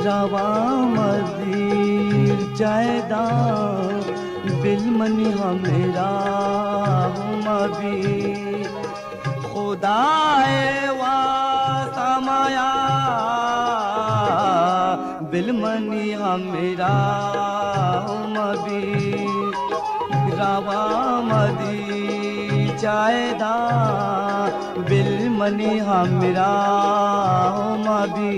रवा मदीर जायदा बिलमनी हमेरा मबी खुदाए वासमाया बिलमनी हमेरा मबी रवा मदीर जायदा बिलमनी हमेरा मबी